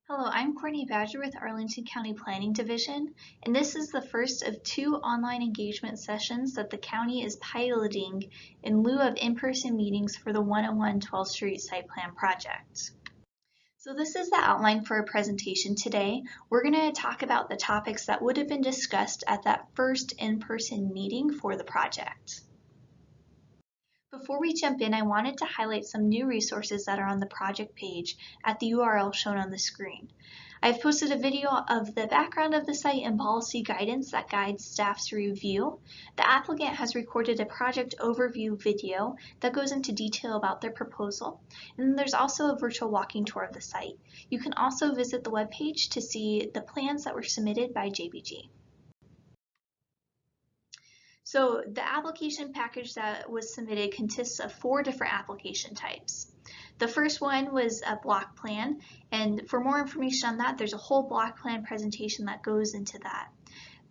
Hello, I'm Courtney Badger with Arlington County Planning Division, and this is the first of 2 online engagement sessions that the county is piloting in lieu of in-person meetings for the 101 12th Street Site Plan project. So this is the outline for our presentation today. We're going to talk about the topics that would have been discussed at that first in-person meeting for the project. Before we jump in, I wanted to highlight some new resources that are on the project page at the URL shown on the screen. I've posted a video of the background of the site and policy guidance that guides staff's review. The applicant has recorded a project overview video that goes into detail about their proposal. And then there's also a virtual walking tour of the site. You can also visit the webpage to see the plans that were submitted by JBG. So the application package that was submitted consists of 4 different application types. The first one was a block plan, and for more information on that, there's a whole block plan presentation that goes into that.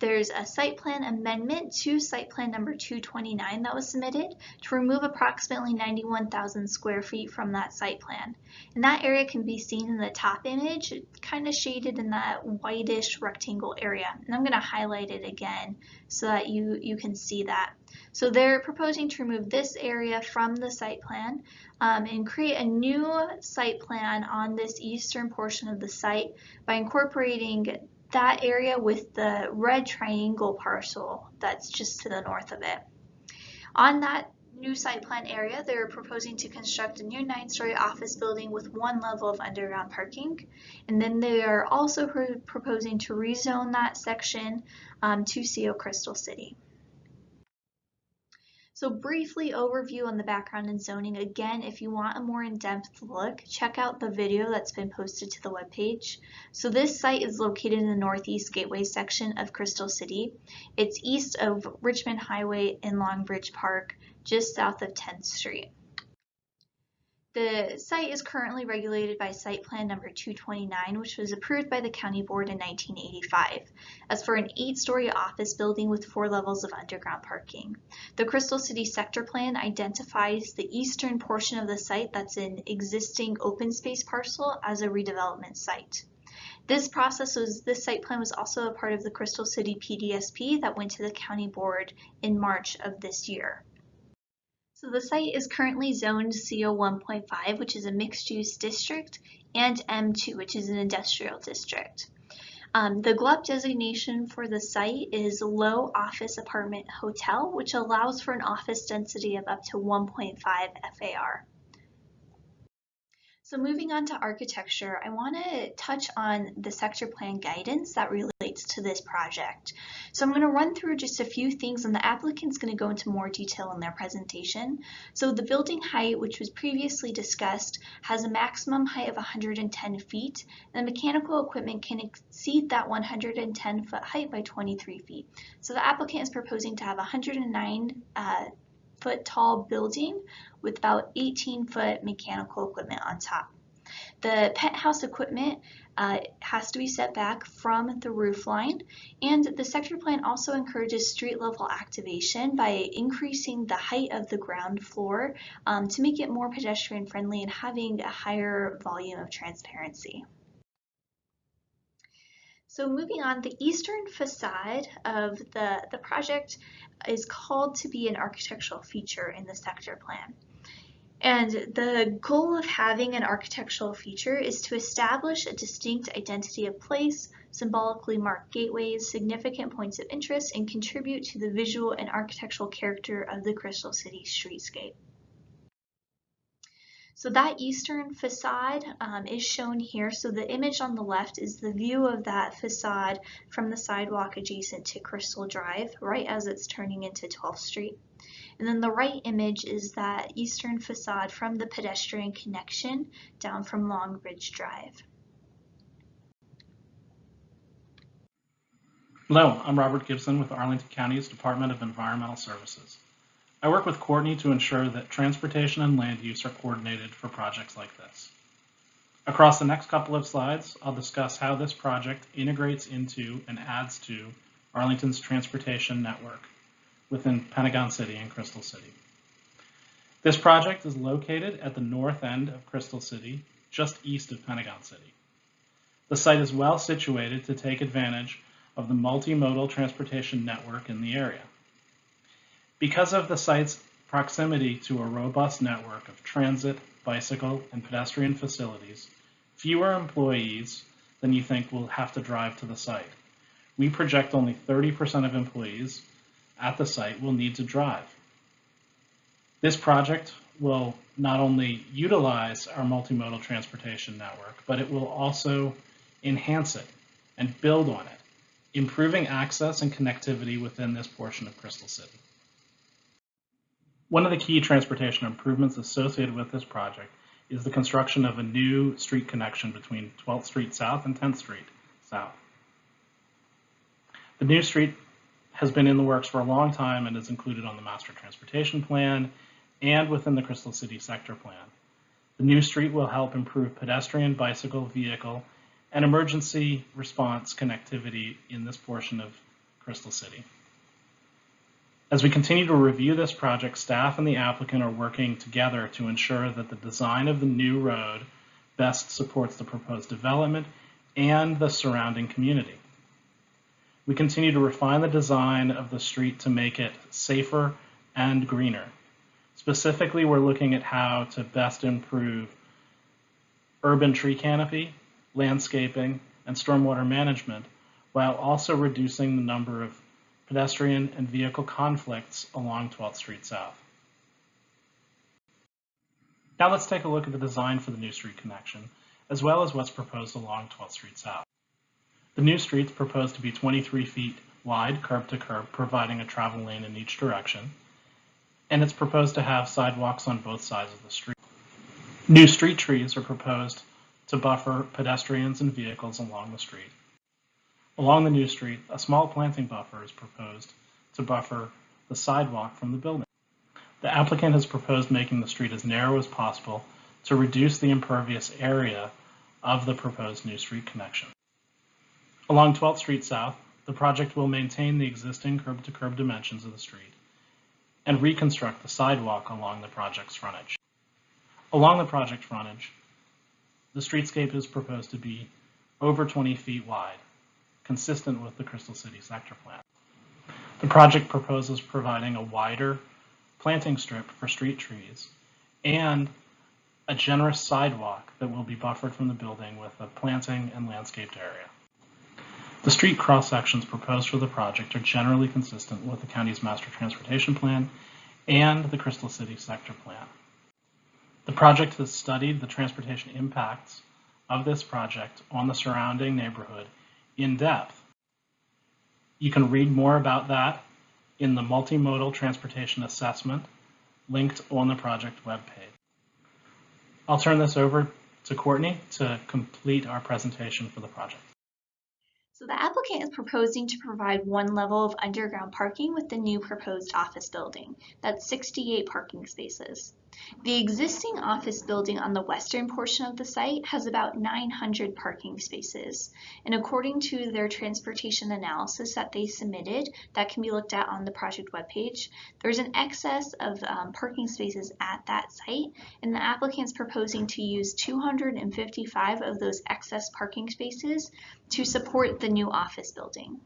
There's a site plan amendment to site plan number 229 that was submitted to remove approximately 91,000 square feet from that site plan. And that area can be seen in the top image, kind of shaded in that whitish rectangle area. And I'm going to highlight it again so that you can see that. So they're proposing to remove this area from the site plan and create a new site plan on this eastern portion of the site by incorporating that area with the red triangle parcel that's just to the north of it. On that new site plan area, they're proposing to construct a new 9-story office building with 1 level of underground parking. And then they are also proposing to rezone that section to CO Crystal City. So briefly overview on the background and zoning. Again, if you want a more in-depth look, check out the video that's been posted to the webpage. So this site is located in the Northeast Gateway section of Crystal City. It's east of Richmond Highway in Long Bridge Park, just south of 10th Street. The site is currently regulated by Site Plan number 229, which was approved by the County Board in 1985, as for an 8-story office building with 4 levels of underground parking. The Crystal City Sector Plan identifies the eastern portion of the site that's an existing open space parcel as a redevelopment site. This site plan was also a part of the Crystal City PDSP that went to the County Board in March of this year. So the site is currently zoned CO 1.5, which is a mixed-use district, and M2, which is an industrial district. The GLUP designation for the site is low office apartment hotel, which allows for an office density of up to 1.5 FAR. So moving on to architecture, I want to touch on the sector plan guidance that relates to this project. So I'm going to run through just a few things, and the applicant's going to go into more detail in their presentation. So the building height, which was previously discussed, has a maximum height of 110 feet, and the mechanical equipment can exceed that 110-foot height by 23 feet. So the applicant is proposing to have a 109 foot tall building with about 18-foot mechanical equipment on top. The penthouse equipment has to be set back from the roof line, and the sector plan also encourages street level activation by increasing the height of the ground floor to make it more pedestrian friendly and having a higher volume of transparency. So moving on, the eastern facade of the project is called to be an architectural feature in the sector plan. And the goal of having an architectural feature is to establish a distinct identity of place, symbolically mark gateways, significant points of interest, and contribute to the visual and architectural character of the Crystal City streetscape. So that eastern facade is shown here. So the image on the left is the view of that facade from the sidewalk adjacent to Crystal Drive, right as it's turning into 12th Street. And then the right image is that eastern facade from the pedestrian connection down from Long Bridge Drive. Hello, I'm Robert Gibson with Arlington County's Department of Environmental Services. I work with Courtney to ensure that transportation and land use are coordinated for projects like this. Across the next couple of slides, I'll discuss how this project integrates into and adds to Arlington's transportation network within Pentagon City and Crystal City. This project is located at the north end of Crystal City, just east of Pentagon City. The site is well situated to take advantage of the multimodal transportation network in the area. Because of the site's proximity to a robust network of transit, bicycle, and pedestrian facilities, fewer employees than you think will have to drive to the site. We project only 30% of employees at the site will need to drive. This project will not only utilize our multimodal transportation network, but it will also enhance it and build on it, improving access and connectivity within this portion of Crystal City. One of the key transportation improvements associated with this project is the construction of a new street connection between 12th Street South and 10th Street South. The new street has been in the works for a long time and is included on the Master Transportation Plan and within the Crystal City Sector Plan. The new street will help improve pedestrian, bicycle, vehicle, and emergency response connectivity in this portion of Crystal City. As we continue to review this project, staff and the applicant are working together to ensure that the design of the new road best supports the proposed development and the surrounding community. We continue to refine the design of the street to make it safer and greener. Specifically, we're looking at how to best improve urban tree canopy, landscaping, and stormwater management, while also reducing the number of pedestrian and vehicle conflicts along 12th Street South. Now let's take a look at the design for the new street connection, as well as what's proposed along 12th Street South. The new street's proposed to be 23 feet wide, curb to curb, providing a travel lane in each direction, and it's proposed to have sidewalks on both sides of the street. New street trees are proposed to buffer pedestrians and vehicles along the street. Along the new street, a small planting buffer is proposed to buffer the sidewalk from the building. The applicant has proposed making the street as narrow as possible to reduce the impervious area of the proposed new street connection. Along 12th Street South, the project will maintain the existing curb-to-curb dimensions of the street and reconstruct the sidewalk along the project's frontage. Along the project frontage, the streetscape is proposed to be over 20 feet wide, consistent with the Crystal City Sector Plan. The project proposes providing a wider planting strip for street trees and a generous sidewalk that will be buffered from the building with a planting and landscaped area. The street cross-sections proposed for the project are generally consistent with the county's Master Transportation Plan and the Crystal City Sector Plan. The project has studied the transportation impacts of this project on the surrounding neighborhood in depth. You can read more about that in the multimodal transportation assessment linked on the project webpage. I'll turn this over to Courtney to complete our presentation for the project. So the applicant is proposing to provide one level of underground parking with the new proposed office building. That's 68 parking spaces. The existing office building on the western portion of the site has about 900 parking spaces. And according to their transportation analysis that they submitted, that can be looked at on the project webpage, there's an excess of parking spaces at that site, and the applicant is proposing to use 255 of those excess parking spaces to support the new office building.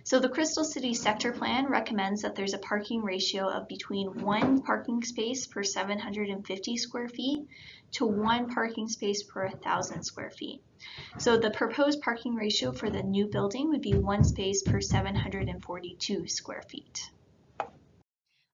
So the Crystal City Sector Plan recommends that there's a parking ratio of between 1 parking space per 750 square feet to 1 parking space per 1,000 square feet. So the proposed parking ratio for the new building would be 1 space per 742 square feet.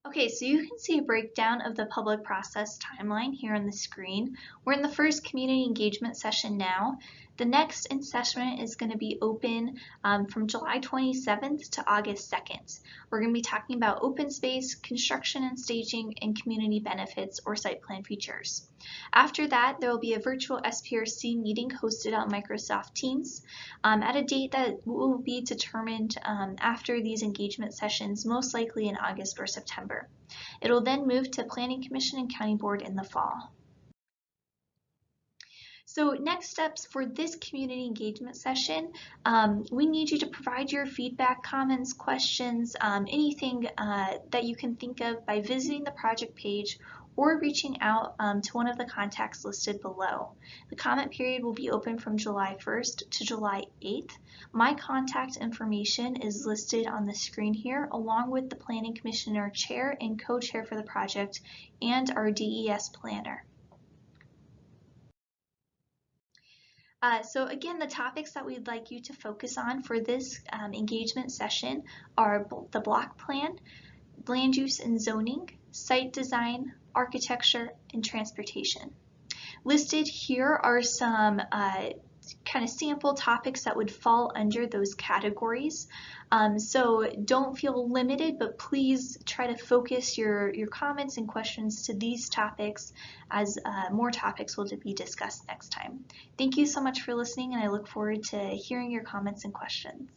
Okay, so you can see a breakdown of the public process timeline here on the screen. We're in the first community engagement session now. The next assessment is going to be open from July 27th to August 2nd. We're going to be talking about open space, construction and staging, and community benefits or site plan features. After that, there will be a virtual SPRC meeting hosted on Microsoft Teams at a date that will be determined after these engagement sessions, most likely in August or September. It will then move to Planning Commission and County Board in the fall. So next steps for this community engagement session, we need you to provide your feedback, comments, questions, anything that you can think of by visiting the project page or reaching out to one of the contacts listed below. The comment period will be open from July 1st to July 8th. My contact information is listed on the screen here, along with the Planning Commissioner Chair and Co-Chair for the project and our DES Planner. So again, the topics that we'd like you to focus on for this engagement session are the block plan, land use and zoning, site design, architecture, and transportation. Listed here are some kind of sample topics that would fall under those categories. So don't feel limited, but please try to focus your comments and questions to these topics, as more topics will be discussed next time. Thank you so much for listening, and I look forward to hearing your comments and questions.